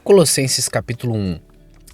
Colossenses capítulo 1.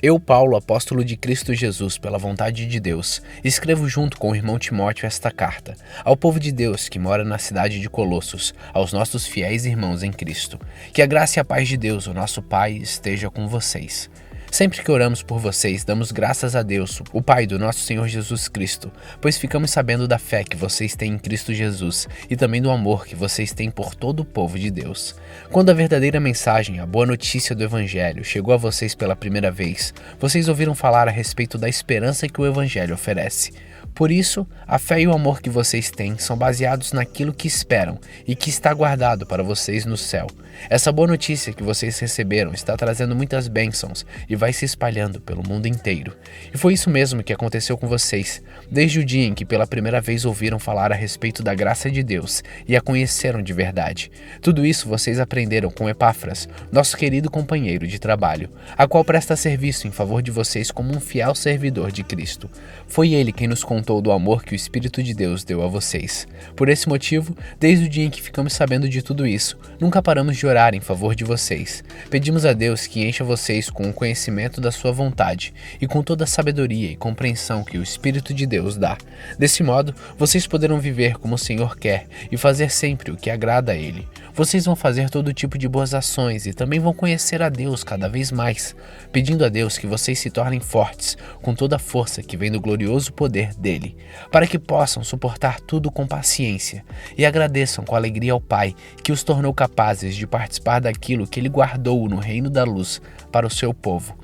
Eu, Paulo, apóstolo de Cristo Jesus, pela vontade de Deus, escrevo junto com o irmão Timóteo esta carta, ao povo de Deus que mora na cidade de Colossos, aos nossos fiéis irmãos em Cristo. Que a graça e a paz de Deus, o nosso Pai, esteja com vocês. Sempre que oramos por vocês, damos graças a Deus, o Pai do nosso Senhor Jesus Cristo, pois ficamos sabendo da fé que vocês têm em Cristo Jesus e também do amor que vocês têm por todo o povo de Deus. Quando a verdadeira mensagem, a boa notícia do Evangelho, chegou a vocês pela primeira vez, vocês ouviram falar a respeito da esperança que o Evangelho oferece. Por isso, a fé e o amor que vocês têm são baseados naquilo que esperam e que está guardado para vocês no céu. Essa boa notícia que vocês receberam está trazendo muitas bênçãos e vai se espalhando pelo mundo inteiro. E foi isso mesmo que aconteceu com vocês, desde o dia em que pela primeira vez ouviram falar a respeito da graça de Deus e a conheceram de verdade. Tudo isso vocês aprenderam com Epáfras, nosso querido companheiro de trabalho, a qual presta serviço em favor de vocês como um fiel servidor de Cristo. Foi ele quem nos contou do amor que o Espírito de Deus deu a vocês. Por esse motivo, desde o dia em que ficamos sabendo de tudo isso, nunca paramos de orar em favor de vocês. Pedimos a Deus que encha vocês com o conhecimento da sua vontade e com toda a sabedoria e compreensão que o Espírito de Deus dá. Desse modo, vocês poderão viver como o Senhor quer e fazer sempre o que agrada a Ele. Vocês vão fazer todo tipo de boas ações e também vão conhecer a Deus cada vez mais, pedindo a Deus que vocês se tornem fortes com toda a força que vem do glorioso poder dele, para que possam suportar tudo com paciência e agradeçam com alegria ao Pai que os tornou capazes de participar daquilo que Ele guardou no reino da luz para o seu povo.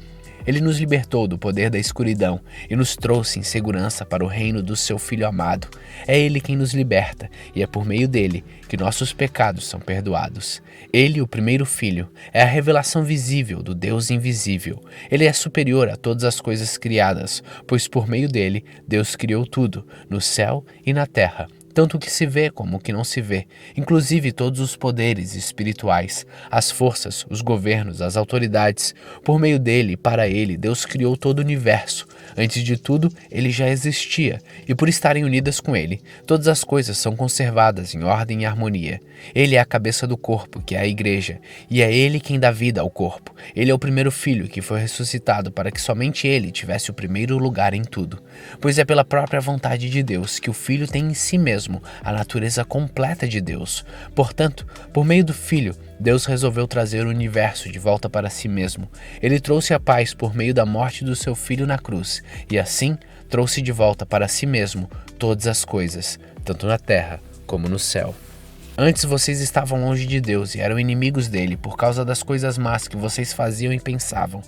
Ele nos libertou do poder da escuridão e nos trouxe em segurança para o reino do seu Filho amado. É Ele quem nos liberta e é por meio dele que nossos pecados são perdoados. Ele, o primeiro Filho, é a revelação visível do Deus invisível. Ele é superior a todas as coisas criadas, pois por meio dele Deus criou tudo, no céu e na terra. Tanto o que se vê como o que não se vê, inclusive todos os poderes espirituais, as forças, os governos, as autoridades. Por meio dele e para ele, Deus criou todo o universo. Antes de tudo, ele já existia, e por estarem unidas com ele, todas as coisas são conservadas em ordem e harmonia. Ele é a cabeça do corpo, que é a igreja, e é ele quem dá vida ao corpo. Ele é o primeiro filho que foi ressuscitado para que somente ele tivesse o primeiro lugar em tudo. Pois é pela própria vontade de Deus que o Filho tem em si mesmo a natureza completa de Deus. Portanto, por meio do Filho, Deus resolveu trazer o universo de volta para si mesmo. Ele trouxe a paz por meio da morte do seu Filho na cruz, e assim trouxe de volta para si mesmo todas as coisas, tanto na terra como no céu. Antes vocês estavam longe de Deus e eram inimigos dele por causa das coisas más que vocês faziam e pensavam.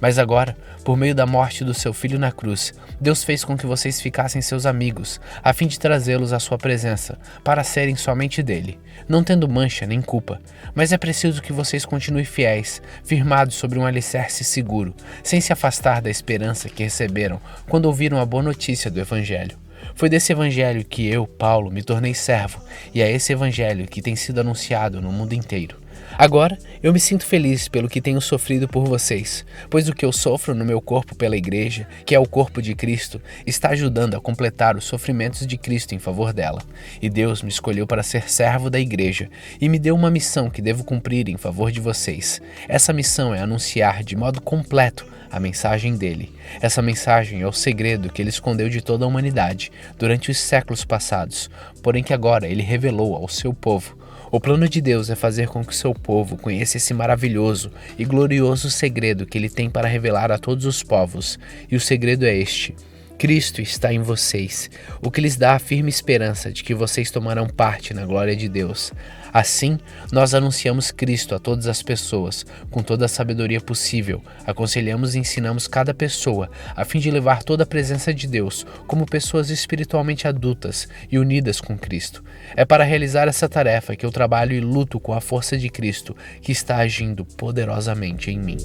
Mas agora, por meio da morte do seu Filho na cruz, Deus fez com que vocês ficassem seus amigos, a fim de trazê-los à sua presença, para serem somente dele, não tendo mancha nem culpa. Mas é preciso que vocês continuem fiéis, firmados sobre um alicerce seguro, sem se afastar da esperança que receberam quando ouviram a boa notícia do Evangelho. Foi desse Evangelho que eu, Paulo, me tornei servo, e é esse Evangelho que tem sido anunciado no mundo inteiro. Agora, eu me sinto feliz pelo que tenho sofrido por vocês, pois o que eu sofro no meu corpo pela igreja, que é o corpo de Cristo, está ajudando a completar os sofrimentos de Cristo em favor dela. E Deus me escolheu para ser servo da igreja e me deu uma missão que devo cumprir em favor de vocês. Essa missão é anunciar de modo completo a mensagem dele. Essa mensagem é o segredo que ele escondeu de toda a humanidade durante os séculos passados, porém que agora ele revelou ao seu povo. O plano de Deus é fazer com que o seu povo conheça esse maravilhoso e glorioso segredo que ele tem para revelar a todos os povos. E o segredo é este: Cristo está em vocês, o que lhes dá a firme esperança de que vocês tomarão parte na glória de Deus. Assim, nós anunciamos Cristo a todas as pessoas, com toda a sabedoria possível, aconselhamos e ensinamos cada pessoa, a fim de levar toda a presença de Deus como pessoas espiritualmente adultas e unidas com Cristo. É para realizar essa tarefa que eu trabalho e luto com a força de Cristo, que está agindo poderosamente em mim.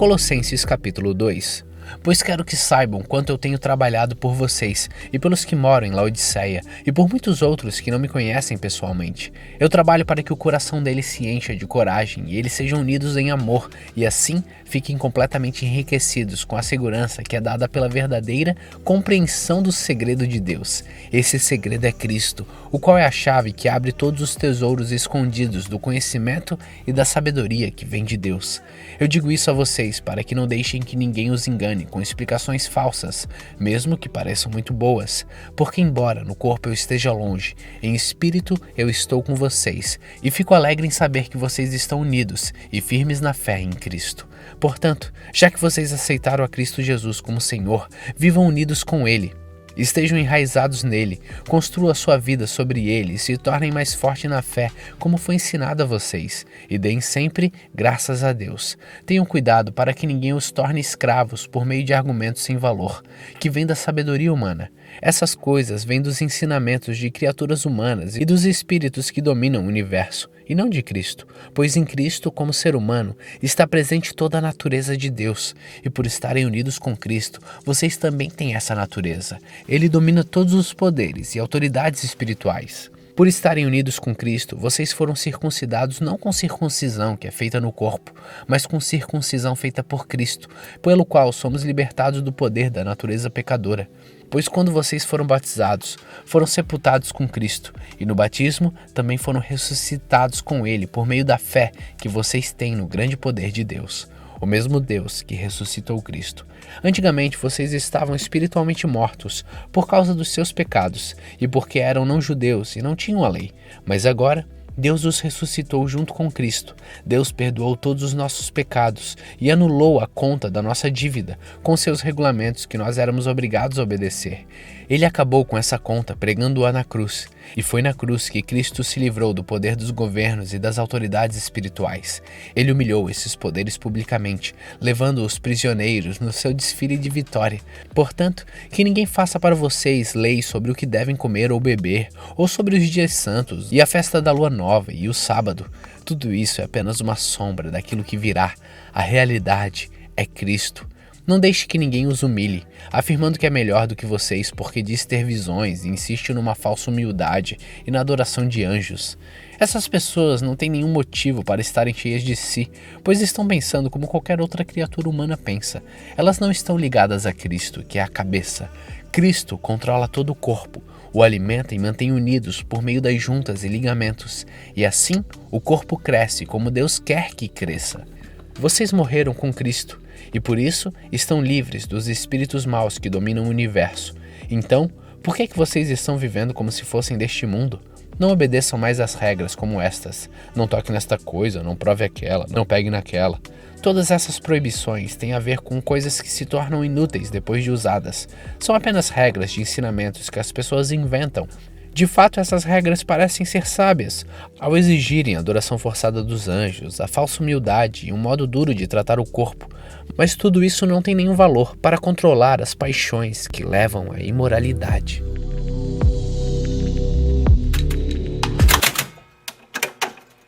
Colossenses capítulo 2. pois quero que saibam quanto eu tenho trabalhado por vocês e pelos que moram em Laodiceia e por muitos outros que não me conhecem pessoalmente. Eu trabalho para que o coração deles se encha de coragem e eles sejam unidos em amor e assim fiquem completamente enriquecidos com a segurança que é dada pela verdadeira compreensão do segredo de Deus. Esse segredo é Cristo, o qual é a chave que abre todos os tesouros escondidos do conhecimento e da sabedoria que vem de Deus. Eu digo isso a vocês para que não deixem que ninguém os engane com explicações falsas, mesmo que pareçam muito boas, porque embora no corpo eu esteja longe, em espírito eu estou com vocês e fico alegre em saber que vocês estão unidos e firmes na fé em Cristo. Portanto, já que vocês aceitaram a Cristo Jesus como Senhor, vivam unidos com Ele. Estejam enraizados nele, construam a sua vida sobre ele e se tornem mais fortes na fé, como foi ensinado a vocês, e deem sempre graças a Deus. Tenham cuidado para que ninguém os torne escravos por meio de argumentos sem valor, que vêm da sabedoria humana. Essas coisas vêm dos ensinamentos de criaturas humanas e dos espíritos que dominam o universo, e não de Cristo, pois em Cristo, como ser humano, está presente toda a natureza de Deus, e por estarem unidos com Cristo, vocês também têm essa natureza. Ele domina todos os poderes e autoridades espirituais. Por estarem unidos com Cristo, vocês foram circuncidados não com circuncisão que é feita no corpo, mas com circuncisão feita por Cristo, pelo qual somos libertados do poder da natureza pecadora. Pois quando vocês foram batizados, foram sepultados com Cristo, e no batismo também foram ressuscitados com Ele por meio da fé que vocês têm no grande poder de Deus. O mesmo Deus que ressuscitou Cristo. Antigamente vocês estavam espiritualmente mortos por causa dos seus pecados e porque eram não-judeus e não tinham a lei. Mas agora Deus os ressuscitou junto com Cristo. Deus perdoou todos os nossos pecados e anulou a conta da nossa dívida com seus regulamentos que nós éramos obrigados a obedecer. Ele acabou com essa conta pregando-a na cruz. E foi na cruz que Cristo se livrou do poder dos governos e das autoridades espirituais. Ele humilhou esses poderes publicamente, levando-os prisioneiros no seu desfile de vitória. Portanto, que ninguém faça para vocês leis sobre o que devem comer ou beber, ou sobre os dias santos e a festa da lua nova e o sábado. Tudo isso é apenas uma sombra daquilo que virá. A realidade é Cristo. Não deixe que ninguém os humilhe, afirmando que é melhor do que vocês porque diz ter visões e insiste numa falsa humildade e na adoração de anjos. Essas pessoas não têm nenhum motivo para estarem cheias de si, pois estão pensando como qualquer outra criatura humana pensa. Elas não estão ligadas a Cristo, que é a cabeça. Cristo controla todo o corpo, o alimenta e mantém unidos por meio das juntas e ligamentos, e assim o corpo cresce como Deus quer que cresça. Vocês morreram com Cristo, e por isso estão livres dos espíritos maus que dominam o universo. Então, por que vocês estão vivendo como se fossem deste mundo? Não obedeçam mais às regras como estas. Não toque nesta coisa, não prove aquela, não pegue naquela. Todas essas proibições têm a ver com coisas que se tornam inúteis depois de usadas. São apenas regras de ensinamentos que as pessoas inventam. De fato, essas regras parecem ser sábias, ao exigirem a adoração forçada dos anjos, a falsa humildade e um modo duro de tratar o corpo. Mas tudo isso não tem nenhum valor para controlar as paixões que levam à imoralidade.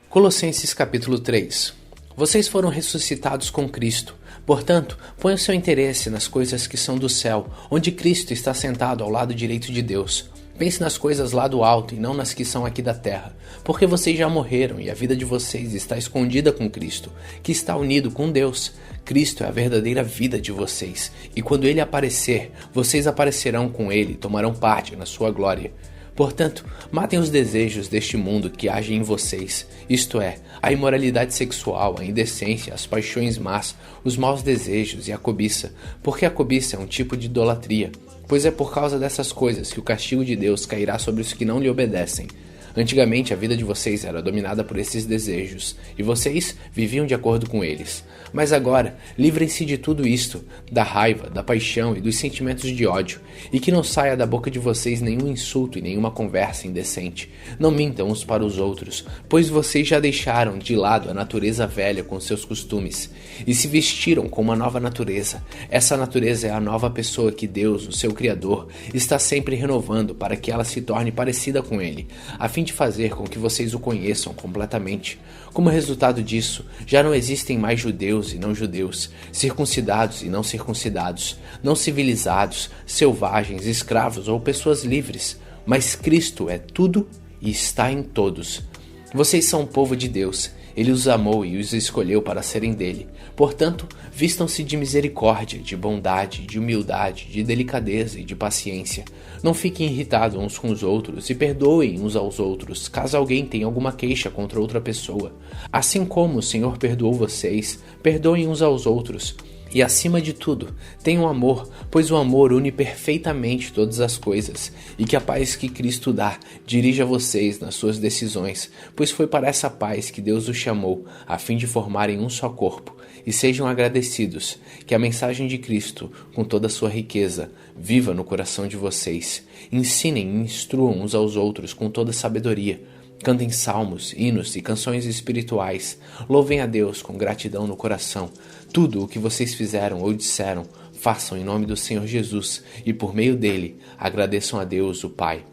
Colossenses capítulo 3. Vocês foram ressuscitados com Cristo. Portanto, ponham seu interesse nas coisas que são do céu, onde Cristo está sentado ao lado direito de Deus. Pense nas coisas lá do alto e não nas que são aqui da terra, porque vocês já morreram e a vida de vocês está escondida com Cristo, que está unido com Deus. Cristo é a verdadeira vida de vocês, e quando Ele aparecer, vocês aparecerão com Ele e tomarão parte na sua glória. Portanto, matem os desejos deste mundo que agem em vocês, isto é, a imoralidade sexual, a indecência, as paixões más, os maus desejos e a cobiça, porque a cobiça é um tipo de idolatria, pois é por causa dessas coisas que o castigo de Deus cairá sobre os que não lhe obedecem. Antigamente a vida de vocês era dominada por esses desejos, e vocês viviam de acordo com eles. Mas agora, livrem-se de tudo isto, da raiva, da paixão e dos sentimentos de ódio, e que não saia da boca de vocês nenhum insulto e nenhuma conversa indecente. Não mintam uns para os outros, pois vocês já deixaram de lado a natureza velha com seus costumes, e se vestiram com uma nova natureza. Essa natureza é a nova pessoa que Deus, o seu Criador, está sempre renovando para que ela se torne parecida com Ele, a fim fim de fazer com que vocês o conheçam completamente. Como resultado disso, já não existem mais judeus e não judeus, circuncidados e não circuncidados, não civilizados, selvagens, escravos ou pessoas livres, mas Cristo é tudo e está em todos. Vocês são o povo de Deus. Ele os amou e os escolheu para serem dele. Portanto, vistam-se de misericórdia, de bondade, de humildade, de delicadeza e de paciência. Não fiquem irritados uns com os outros e perdoem uns aos outros, caso alguém tenha alguma queixa contra outra pessoa. Assim como o Senhor perdoou vocês, perdoem uns aos outros. E acima de tudo, tenham amor, pois o amor une perfeitamente todas as coisas, e que a paz que Cristo dá dirija vocês nas suas decisões, pois foi para essa paz que Deus os chamou, a fim de formarem um só corpo. E sejam agradecidos, que a mensagem de Cristo, com toda a sua riqueza, viva no coração de vocês. Ensinem e instruam uns aos outros com toda sabedoria. Cantem salmos, hinos e canções espirituais. Louvem a Deus com gratidão no coração. Tudo o que vocês fizeram ou disseram, façam em nome do Senhor Jesus e por meio dele agradeçam a Deus, o Pai.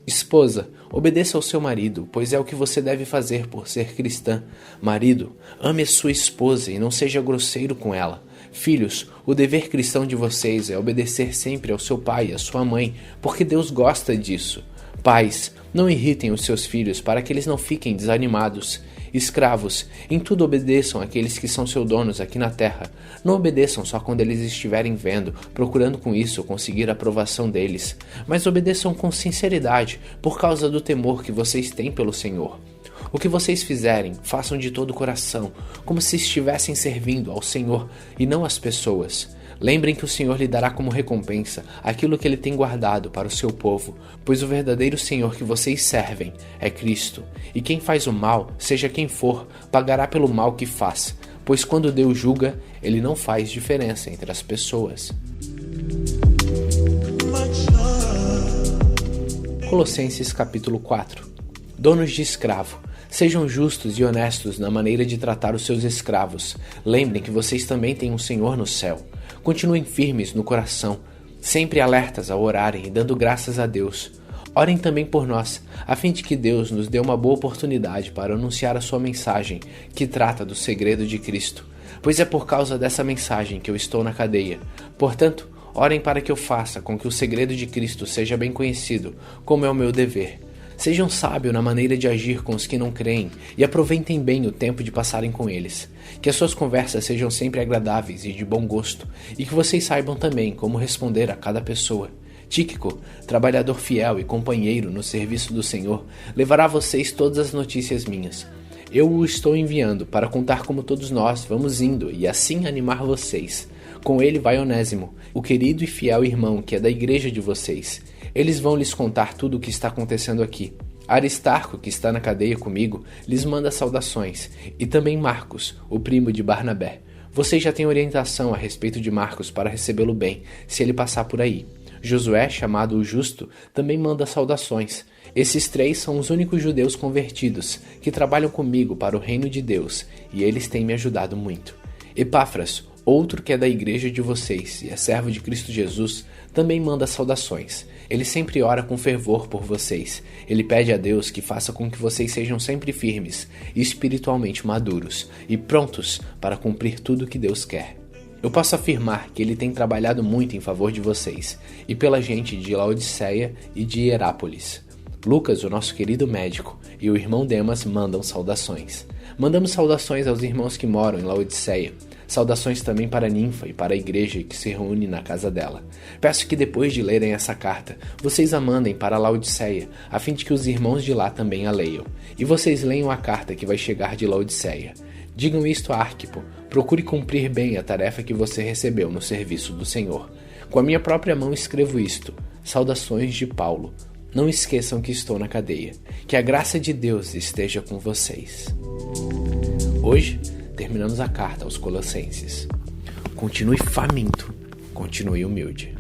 Esposa, obedeça ao seu marido, pois é o que você deve fazer por ser cristã. Marido, ame a sua esposa e não seja grosseiro com ela. Filhos, o dever cristão de vocês é obedecer sempre ao seu pai e à sua mãe, porque Deus gosta disso. Pais, não irritem os seus filhos para que eles não fiquem desanimados. Escravos, em tudo obedeçam àqueles que são seus donos aqui na terra. Não obedeçam só quando eles estiverem vendo, procurando com isso conseguir a aprovação deles, mas obedeçam com sinceridade, por causa do temor que vocês têm pelo Senhor. O que vocês fizerem, façam de todo o coração, como se estivessem servindo ao Senhor e não às pessoas. Lembrem que o Senhor lhe dará como recompensa aquilo que ele tem guardado para o seu povo, pois o verdadeiro Senhor que vocês servem é Cristo. E quem faz o mal, seja quem for, pagará pelo mal que faz, pois quando Deus julga, ele não faz diferença entre as pessoas. Colossenses capítulo 4. Donos de escravo, sejam justos e honestos na maneira de tratar os seus escravos. Lembrem que vocês também têm um Senhor no céu. Continuem firmes no coração, sempre alertas ao orarem e dando graças a Deus. Orem também por nós, a fim de que Deus nos dê uma boa oportunidade para anunciar a sua mensagem, que trata do segredo de Cristo. Pois é por causa dessa mensagem que eu estou na cadeia. Portanto, orem para que eu faça com que o segredo de Cristo seja bem conhecido, como é o meu dever. Sejam sábios na maneira de agir com os que não creem e aproveitem bem o tempo de passarem com eles. Que as suas conversas sejam sempre agradáveis e de bom gosto, e que vocês saibam também como responder a cada pessoa. Tíquico, trabalhador fiel e companheiro no serviço do Senhor, levará a vocês todas as notícias minhas. Eu o estou enviando para contar como todos nós vamos indo e assim animar vocês. Com ele vai Onésimo, o querido e fiel irmão que é da igreja de vocês. Eles vão lhes contar tudo o que está acontecendo aqui. Aristarco, que está na cadeia comigo, lhes manda saudações, e também Marcos, o primo de Barnabé. Vocês já têm orientação a respeito de Marcos para recebê-lo bem, se ele passar por aí. Josué, chamado o Justo, também manda saudações. Esses 3 são os únicos judeus convertidos que trabalham comigo para o reino de Deus, e eles têm me ajudado muito. Epáfras, outro que é da igreja de vocês e é servo de Cristo Jesus, também manda saudações. Ele sempre ora com fervor por vocês. Ele pede a Deus que faça com que vocês sejam sempre firmes e espiritualmente maduros e prontos para cumprir tudo o que Deus quer. Eu posso afirmar que ele tem trabalhado muito em favor de vocês e pela gente de Laodiceia e de Hierápolis. Lucas, o nosso querido médico, e o irmão Demas mandam saudações. Mandamos saudações aos irmãos que moram em Laodiceia. Saudações também para Ninfa e para a igreja que se reúne na casa dela. Peço que depois de lerem essa carta, vocês a mandem para Laodiceia, a fim de que os irmãos de lá também a leiam. E vocês leiam a carta que vai chegar de Laodiceia. Digam isto a Arquipo, procure cumprir bem a tarefa que você recebeu no serviço do Senhor. Com a minha própria mão escrevo isto. Saudações de Paulo. Não esqueçam que estou na cadeia. Que a graça de Deus esteja com vocês. Hoje, terminamos a carta aos Colossenses. Continue faminto, continue humilde.